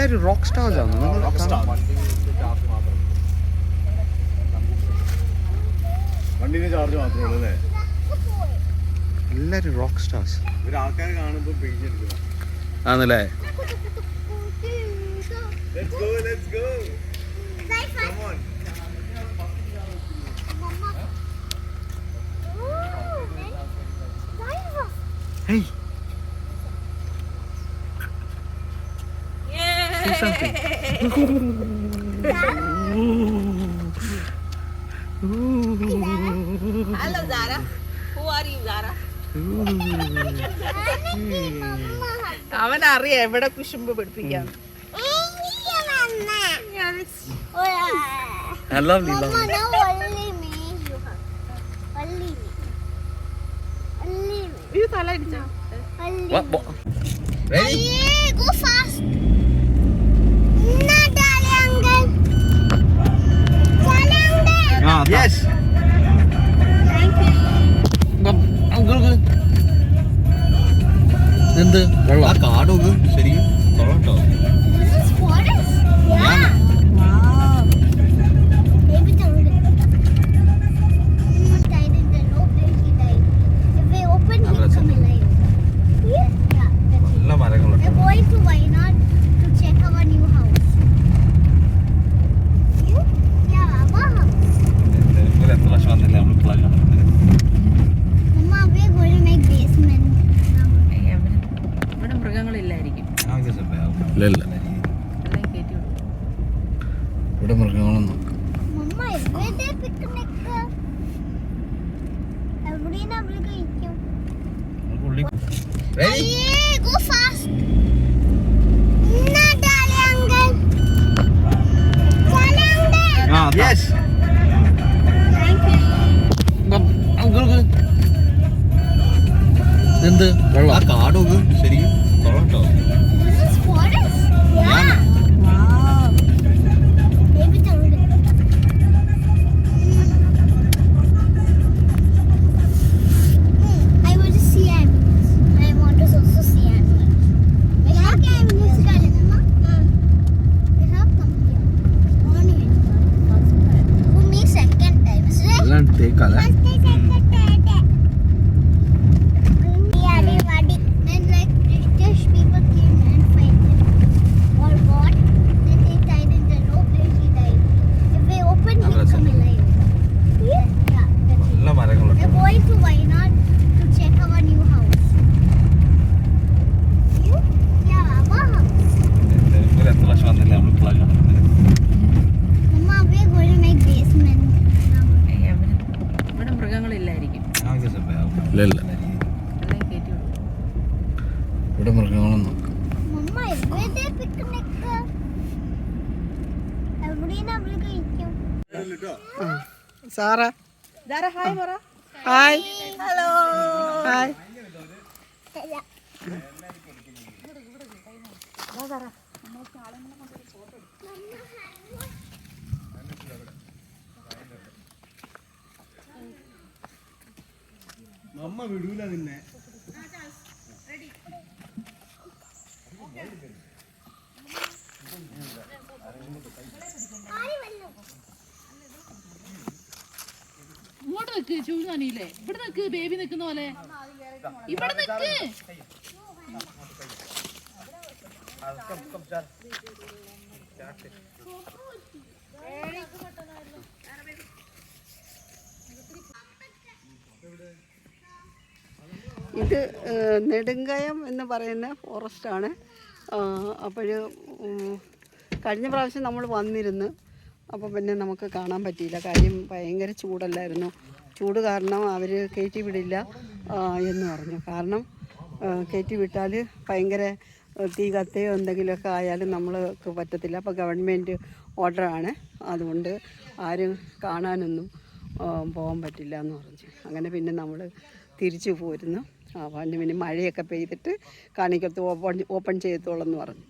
എല്ലാവരും rock stars ആണ്. വണ്ടിന് charge മാത്രമേ ഉള്ളൂ അല്ലേ? എല്ലാവരും റോക്ക് സ്റ്റാർസ് ആൾക്കാരെ കാണുമ്പോൾ പേടിച്ചെടുക്കണം ആണല്ലേ? Let's go, let's go. Come on. Hey. Say something. Hello Zara. Who are you Zara? അവനറിയാം എവിടെ കുശുമ്പ് പഠിപ്പിക്കാം. I love you. Mama, no, only me. You have. Only me. Only me. ഇത് തല അടിച്ചോ? Only What? me. Ready? Hey, go fast. Not darling, uncle. Darling. Yes. Thank you. Uncle. എന്ത് വെള്ളം? ആ കാട് നോക്ക് ശരിക്കും കൊള്ളാം കേട്ടോ. This is forest. Yeah. Wow. Maybe the died in the rope and he died. If we open, he'll come alive. Yeah. നല്ല മരങ്ങളുണ്ട്. We're going to Wayanad to check our new house. You? Yeah, our house. എത്ര വർഷം വന്നില്ല നമ്മൾ Mama, we're going to make basement. ഇവിടെ മൃഗങ്ങളില്ലായിരിക്കും. ഇല്ല എല്ലാം കയറ്റി വിടും. ഇവിടെ മൃഗങ്ങളൊന്നും. Mama, is where they picnic? Everybody will go. Ready? Hey, go fast. Not darling, uncle. Darling. Yes. Thank you. Uncle. എന്ത് വെള്ളം? ആ കാട് നോക്ക് ശരിക്കും കൊള്ളാം കേട്ടോ. This is forest. Yeah. Wow. Maybe the I want to see animals. I want to also see animals. We have animals, Mama. We have come here. Morning. For me, second time. Is it? എല്ലാം തേക്കാതെ. Then like British people came and fight him. Or what? Then they tied in the rope and he died. If we open, he'll come alive. Yeah. നല്ല മരങ്ങളുണ്ട്. We're going to Wayanad to check our new house. You? Yeah, our house. എത്ര വർഷം വന്നില്ല നമ്മൾ Mama, we're going to make basement. ഇവിടെ മൃഗങ്ങളില്ലായിരിക്കും. ഇല്ല എല്ലാം കയറ്റി വിടും. ഇവിടെ മൃഗങ്ങളൊന്നും. Mama, is where they picnic? Everybody will go. Sara hi പറ. ഹായ്. ഹലോ. ഹായ്. അമ്മ വിടൂല നിന്നെ. ഇങ്ങോട്ട് നിക്ക് ചൂടാനില്ലേ? ഇവിടെ നിക്ക്, ബേബി നിക്കുന്ന പോലെ ഇവിടെ നിക്ക്. ഇത് നെടുങ്കയം എന്ന് പറയുന്ന ഫോറസ്റ്റാണ്. അപ്പോൾ കഴിഞ്ഞ പ്രാവശ്യം നമ്മൾ വന്നിരുന്നു. അപ്പോൾ പിന്നെ നമുക്ക് കാണാൻ പറ്റിയില്ല. കാര്യം ഭയങ്കര ചൂടല്ലായിരുന്നു. ചൂട് കാരണം അവർ കയറ്റി വിടില്ല എന്ന് പറഞ്ഞു. കാരണം കയറ്റി വിട്ടാൽ ഭയങ്കര തീ കത്തയോ എന്തെങ്കിലുമൊക്കെ ആയാലും നമ്മൾക്ക് പറ്റത്തില്ല. അപ്പോൾ ഗവൺമെൻറ് ഓർഡറാണ്, അതുകൊണ്ട് ആരും കാണാനൊന്നും പോകാൻ പറ്റില്ല എന്ന് പറഞ്ഞു. അങ്ങനെ പിന്നെ നമ്മൾ തിരിച്ചു പോരുന്നു. പിന്നെ മഴയൊക്കെ പെയ്തിട്ട് കാണിക്കത്ത് ഓപ്പൺ ചെയ്യത്തോളെന്ന് പറഞ്ഞു.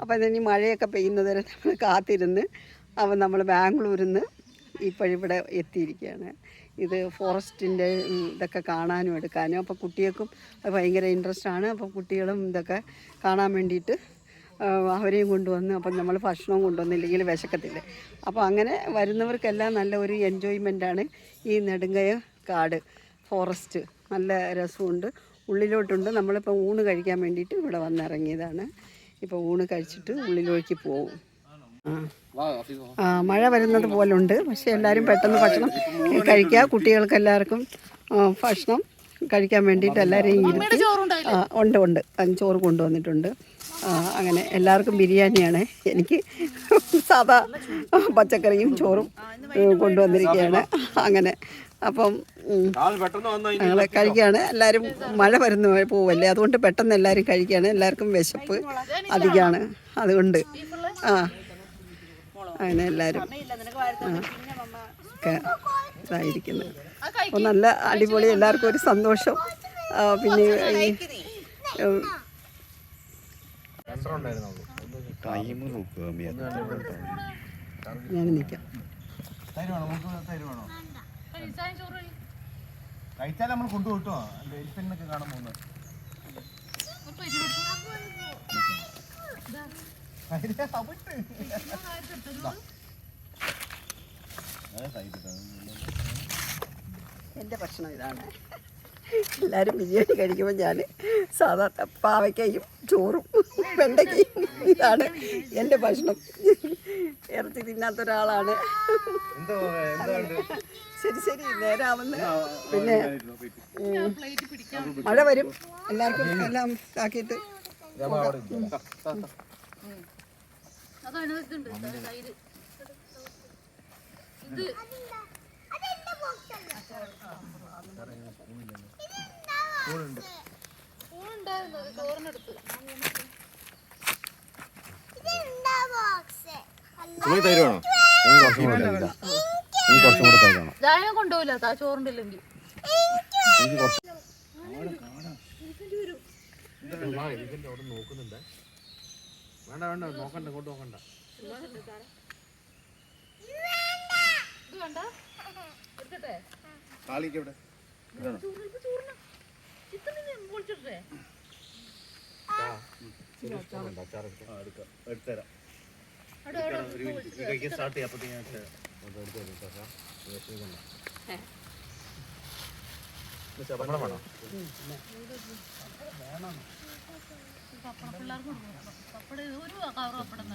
അപ്പോൾ അതിന് മഴയൊക്കെ പെയ്യുന്നത് വരെ നമ്മൾ കാത്തിരുന്ന് അപ്പോൾ നമ്മൾ ബാംഗ്ലൂരിൽ നിന്ന് ഇപ്പോഴിവിടെ എത്തിയിരിക്കുകയാണ്. ഇത് ഫോറസ്റ്റിൻ്റെ ഇതൊക്കെ കാണാനും എടുക്കാനും. അപ്പോൾ കുട്ടികൾക്കും ഭയങ്കര ഇൻട്രസ്റ്റാണ്. അപ്പോൾ കുട്ടികളും ഇതൊക്കെ കാണാൻ വേണ്ടിയിട്ട് അവരെയും കൊണ്ടുവന്ന് അപ്പം നമ്മൾ ഭക്ഷണവും കൊണ്ടുവന്നില്ലെങ്കിൽ വിശക്കത്തില്ല. അപ്പോൾ അങ്ങനെ വരുന്നവർക്കെല്ലാം നല്ല ഒരു എൻജോയ്മെൻറ്റാണ് ഈ നെടുങ്കയം കാട് ഫോറസ്റ്റ്. നല്ല രസമുണ്ട്, ഉള്ളിലോട്ടുണ്ട്. നമ്മളിപ്പോൾ ഊണ് കഴിക്കാൻ വേണ്ടിയിട്ട് ഇവിടെ വന്നിറങ്ങിയതാണ്. ഇപ്പോൾ ഊണ് കഴിച്ചിട്ട് ഉള്ളിലേക്ക് പോകും. മഴ വരുന്നത് പോലുണ്ട്, പക്ഷേ എല്ലാവരും പെട്ടെന്ന് ഭക്ഷണം കഴിക്കുക. കുട്ടികൾക്ക് എല്ലാവർക്കും ഭക്ഷണം കഴിക്കാൻ വേണ്ടിയിട്ട് എല്ലാവരെയും ഇരുത്തി ഉണ്ട് ചോറ് കൊണ്ടുവന്നിട്ടുണ്ട്. അങ്ങനെ എല്ലാവർക്കും ബിരിയാണിയാണ്, എനിക്ക് സാധാ പച്ചക്കറിയും ചോറും കൊണ്ടുവന്നിരിക്കുകയാണ്. അങ്ങനെ അപ്പം ഞങ്ങൾ കഴിക്കുകയാണ്. എല്ലാവരും മഴ വരുന്ന പോവല്ലേ, അതുകൊണ്ട് പെട്ടെന്ന് എല്ലാവരും കഴിക്കുകയാണ്. എല്ലാവർക്കും വിശപ്പ് അധികമാണ്, അതുകൊണ്ട് അങ്ങനെ എല്ലാവരും ഒക്കെ ഇതായിരിക്കുന്നു. അപ്പോൾ നല്ല അടിപൊളി, എല്ലാവർക്കും ഒരു സന്തോഷം. പിന്നെ ഞാൻ നിൽക്കാം. കഴിച്ചാൽ നമ്മൾ കൊണ്ടുപോട്ടോ, എലിഫന്റിനൊക്കെ കാണാൻ പോകുന്നത്. എൻ്റെ ഭക്ഷണം ഇതാണ്. എല്ലാവരും ബിരിയാണി കഴിക്കുമ്പോൾ ഞാൻ സാധാരണ പാവയ്ക്കയും ചോറും വെണ്ടയ്ക്കയും, ഇതാണ് എൻ്റെ ഭക്ഷണം. ഇറച്ചി തിന്നാത്ത ഒരാളാണ്. ശരി നേരാവുന്ന. പിന്നെ മഴ വരും, എല്ലാവർക്കും എല്ലാം ആക്കിയിട്ട് കൊണ്ടുപോയില്ല ചോറുണ്ടില്ലെങ്കിൽ വേണ്ട നോക്കണ്ട, ഇങ്ങോട്ട് നോക്കണ്ട. കാളിക്കവിടെ എടുത്തരാം. സ്റ്റാർട്ട് ചെയ്യാം. പിള്ളേർക്ക് പപ്പടം ഒരു കവർ പപ്പടം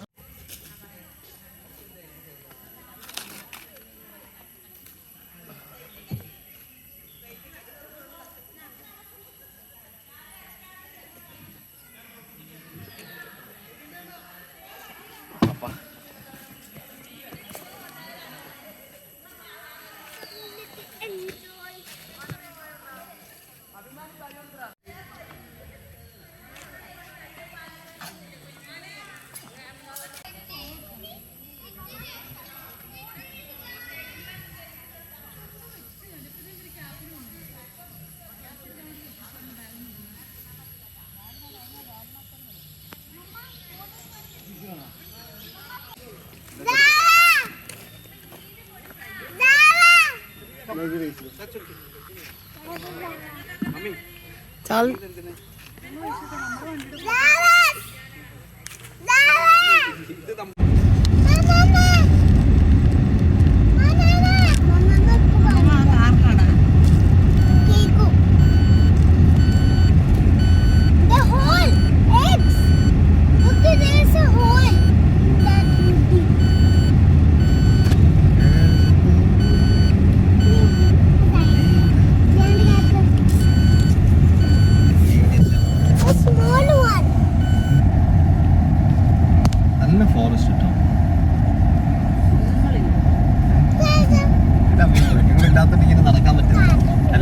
चाल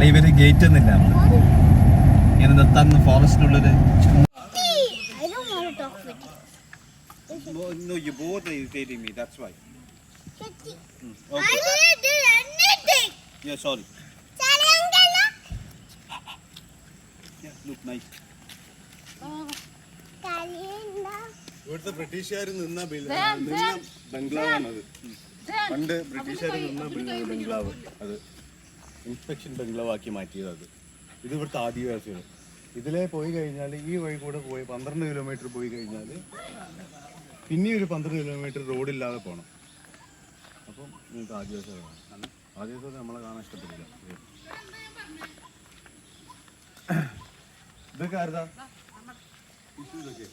ഇവര് ഗേറ്റ് ഒന്നില്ല, ഇങ്ങനെ നിർത്താൻ ഫോറസ്റ്റിനുള്ളത്. No, you both are irritating me. That's why. Okay. I didn't do anything. Yeah, sorry. Yeah, look nice. ഇവിടുത്തെ ബ്രിട്ടീഷുകാർ നിന്ന ബംഗ്ലാവാണത്. പണ്ട് ബ്രിട്ടീഷുകാർ നിന്ന ബംഗ്ലാവ്, അത് ഇൻസ്പെക്ഷൻ ബംഗ്ലാവ് ആക്കി മാറ്റിയത്. അത് ഇത് ഇവിടുത്തെ ആദിവാസികൾ. ഇതിലെ പോയി കഴിഞ്ഞാൽ ഈ വഴി കൂടെ പോയി 12 കിലോമീറ്റർ പോയി കഴിഞ്ഞാൽ പിന്നെ ഒരു 12 കിലോമീറ്റർ റോഡില്ലാതെ പോകണം. അപ്പം നിങ്ങൾക്ക് ആദിവാസികളെ കാണാം. ആദിവാസികളെ നമ്മളെ കാണാൻ ഇഷ്ടപ്പെടില്ല. ഇതൊക്കെ ആരുതാ? ഇതൊക്കെ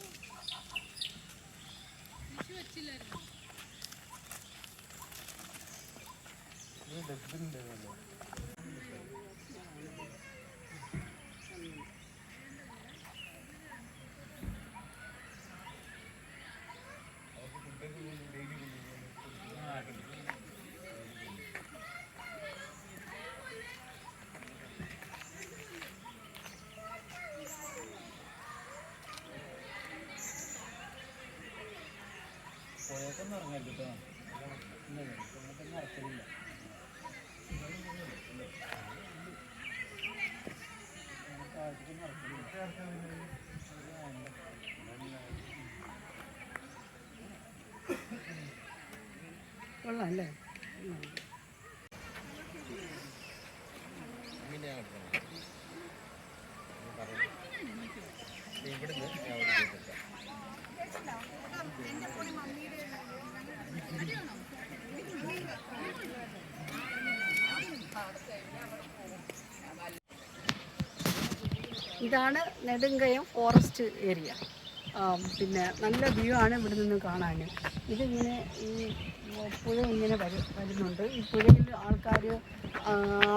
കൊള്ളാം അല്ലേ? ഇതാണ് നെടുങ്കയം ഫോറസ്റ്റ് ഏരിയ. പിന്നെ നല്ല വ്യൂ ആണ് ഇവിടെ നിന്ന് കാണാൻ. ഇതിങ്ങനെ ഈ പുഴ ഇങ്ങനെ വരുന്നുണ്ട്. ഈ പുഴയിൽ ആൾക്കാർ,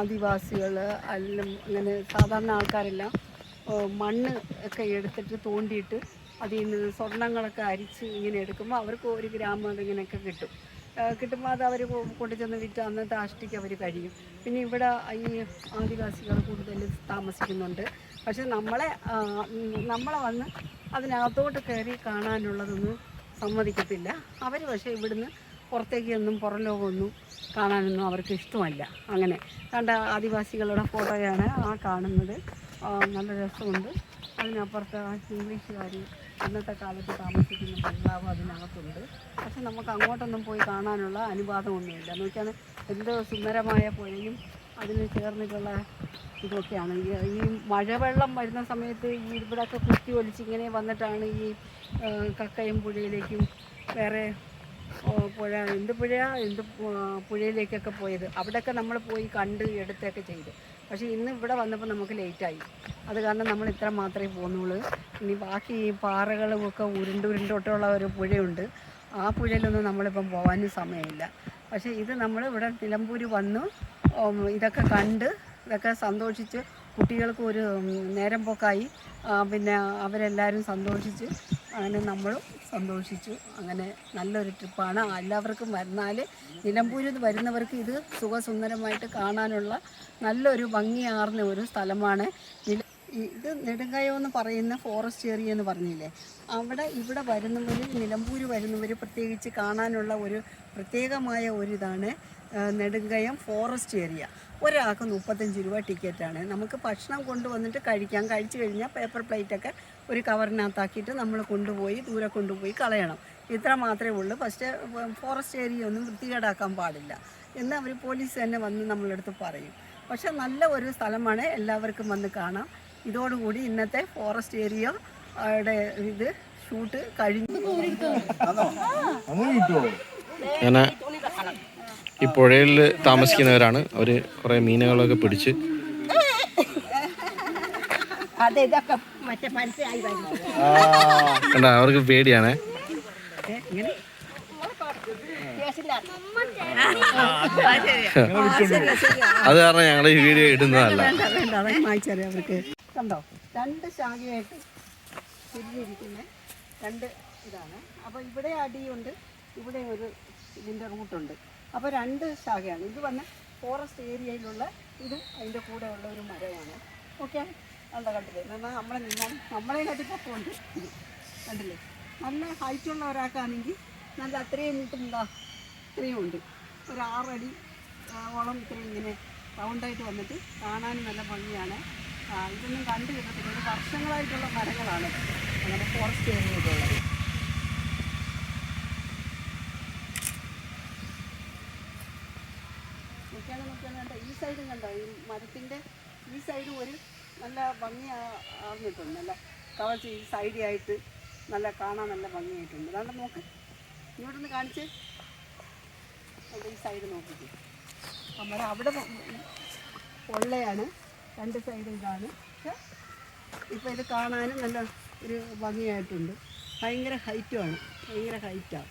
ആദിവാസികൾ എല്ലാം അങ്ങനെ സാധാരണ ആൾക്കാരെല്ലാം മണ്ണ് ഒക്കെ എടുത്തിട്ട് തോണ്ടിയിട്ട് അതിൽ നിന്ന് സ്വർണ്ണങ്ങളൊക്കെ അരിച്ച് ഇങ്ങനെ എടുക്കുമ്പോൾ അവർക്ക് 1 ഗ്രാം അതിങ്ങനെയൊക്കെ കിട്ടുമ്പോൾ അത് അവർ കൊണ്ടുചെന്ന് വിറ്റ് അന്നത്തെ ആഷ്ടിക്ക് അവർ കഴിയും. പിന്നെ ഇവിടെ ഈ ആദിവാസികൾ കൂടുതൽ താമസിക്കുന്നുണ്ട്. പക്ഷെ നമ്മളെ വന്ന് അതിനകത്തോട്ട് കയറി കാണാനുള്ളതൊന്നും സമ്മതിക്കത്തില്ല അവർ. പക്ഷേ ഇവിടുന്ന് പുറത്തേക്കൊന്നും പുറം ലോകമൊന്നും കാണാനൊന്നും അവർക്ക് ഇഷ്ടമല്ല. അങ്ങനെ കണ്ട ആദിവാസികളുടെ ഫോട്ടോയാണ് ആ കാണുന്നത്. നല്ല രസമുണ്ട്. അതിനപ്പുറത്ത് ഇംഗ്ലീഷുകാർ അന്നത്തെ കാലത്ത് താമസിക്കുന്ന ബംഗ്ലാവ് അതിനകത്തുണ്ട്. പക്ഷെ നമുക്ക് അങ്ങോട്ടൊന്നും പോയി കാണാനുള്ള അനുവാദമൊന്നുമില്ല. നോക്കിയാൽ എന്ത് സുന്ദരമായ പുഴയും അതിന് ചേർന്നിട്ടുള്ള ഇതൊക്കെയാണ്. ഈ മഴവെള്ളം വരുന്ന സമയത്ത് ഈ ഇവിടെയൊക്കെ കുത്തി ഒലിച്ച് ഇങ്ങനെ വന്നിട്ടാണ് ഈ കക്കയം പുഴയിലേക്കും വേറെ പുഴയിലേക്കൊക്കെ പോയത്. അവിടെയൊക്കെ നമ്മൾ പോയി കണ്ട് എടുത്തൊക്കെ ചെയ്തു. പക്ഷേ ഇന്ന് ഇവിടെ വന്നപ്പോൾ നമുക്ക് ലേറ്റായി. അത് കാരണം നമ്മൾ ഇത്ര മാത്രമേ പോകുന്നുള്ളൂ. ഇനി ബാക്കി ഈ പാറകളും ഒക്കെ ഉരുണ്ടൊട്ടുള്ള ഒരു പുഴയുണ്ട്. ആ പുഴയിലൊന്നും നമ്മളിപ്പം പോകാനും സമയമില്ല. പക്ഷേ ഇത് നമ്മൾ ഇവിടെ നിലമ്പൂർ വന്നു ഇതൊക്കെ കണ്ട് ഇതൊക്കെ സന്തോഷിച്ച് കുട്ടികൾക്ക് ഒരു നേരം പോക്കായി. പിന്നെ അവരെല്ലാവരും സന്തോഷിച്ച് അങ്ങനെ നമ്മളും സന്തോഷിച്ചു. അങ്ങനെ നല്ലൊരു ട്രിപ്പാണ്. എല്ലാവർക്കും വന്നാൽ നിലമ്പൂരിൽ വരുന്നവർക്ക് ഇത് സുഖസുന്ദരമായിട്ട് കാണാനുള്ള നല്ലൊരു ഭംഗിയാർന്ന ഒരു സ്ഥലമാണ്. ഇത് നെടുങ്കയം എന്ന് പറയുന്ന ഫോറസ്റ്റ് ഏരിയ എന്ന് പറഞ്ഞില്ലേ, ഇവിടെ വരുന്നവർ, നിലമ്പൂർ വരുന്നവർ പ്രത്യേകിച്ച് കാണാനുള്ള ഒരു പ്രത്യേകമായ ഒരിതാണ് നെടുങ്കയം ഫോറസ്റ്റ് ഏരിയ. ഒരാൾക്ക് 35 രൂപ ടിക്കറ്റാണ്. നമുക്ക് ഭക്ഷണം കൊണ്ടുവന്നിട്ട് കഴിക്കാം. കഴിച്ചു കഴിഞ്ഞാൽ പേപ്പർ പ്ലേറ്റൊക്കെ ഒരു കവറിനകത്താക്കിയിട്ട് നമ്മൾ ദൂരെ കൊണ്ടുപോയി കളയണം. ഇത്ര മാത്രമേ ഉള്ളൂ. പക്ഷേ ഫോറസ്റ്റ് ഏരിയ ഒന്നും വൃത്തികേടാക്കാൻ പാടില്ല എന്ന് അവർ പോലീസ് തന്നെ വന്ന് നമ്മളടുത്ത് പറയും. പക്ഷെ നല്ല ഒരു സ്ഥലമാണ്, എല്ലാവർക്കും വന്ന് കാണാം. ഇതോടുകൂടി ഇന്നത്തെ ഫോറസ്റ്റ് ഏരിയയുടെ ഇത് ഷൂട്ട് കഴിഞ്ഞു. ഞാൻ ഈ പുഴയിൽ താമസിക്കുന്നവരാണ്. അവർ കുറേ മീനുകളൊക്കെ പിടിച്ച് കണ്ട അവർക്ക് പേടിയാണേ. അത് കാരണം ഞങ്ങൾ ഈ വീഡിയോ ഇടുന്നതല്ല. അവർക്ക് കണ്ടോ 2 ശാഖയായിട്ട് തിരിഞ്ഞിരിക്കുന്ന 2 ഇതാണ്. അപ്പോൾ ഇവിടെ അടിയുണ്ട്, ഇവിടെ ഒരു ഇതിൻ്റെ റൂട്ടുണ്ട്. അപ്പോൾ 2 ശാഖയാണ്. ഇത് വന്ന് ഫോറസ്റ്റ് ഏരിയയിലുള്ള ഇതും അതിൻ്റെ കൂടെ ഉള്ള ഒരു മരമാണ്. ഓക്കെ, നല്ല കണ്ടില്ലേ? എന്നാൽ നമ്മളെ കട്ടിപ്പൊക്കമുണ്ട്. ഇത് കണ്ടില്ലേ? നല്ല ഹൈറ്റുള്ള ഒരാൾക്കാണെങ്കിൽ നല്ല അത്രയും ഇത്രയും ഉണ്ട്. ഒരു 6 അടി ഓളം ഇത്രയും ഇങ്ങനെ റൗണ്ടായിട്ട് വന്നിട്ട് കാണാനും നല്ല ഭംഗിയാണ്. ഇതൊന്നും കണ്ടു കിട്ടത്തില്ല. ഇത് വർഷങ്ങളായിട്ടുള്ള മരങ്ങളാണ് അങ്ങനെ ഫോറസ്റ്റ് ഏരിയയിലുള്ളത്. നോക്കിയാൽ കണ്ടോ, ഈ സൈഡും കണ്ടോ, ഈ മരത്തിൻ്റെ ഈ സൈഡും ഒരു നല്ല ഭംഗി ആർന്നിട്ടുണ്ട്. നല്ല കവർ ചെയ്ത് സൈഡിയായിട്ട് നല്ല കാണാൻ നല്ല ഭംഗിയായിട്ടുണ്ട്. അതാണ്ട് നോക്ക്, ഇങ്ങോട്ടൊന്ന് കാണിച്ച്. അവിടെ ഈ സൈഡ് നോക്കിയിട്ട് മരം അവിടെ പൊള്ളയാണ്, രണ്ട് സൈഡ് ഇതാണ്. പക്ഷെ ഇപ്പോൾ ഇത് കാണാനും നല്ല ഒരു ഭംഗിയായിട്ടുണ്ട്. ഭയങ്കര ഹൈറ്റുമാണ്, ഭയങ്കര ഹൈറ്റാണ്.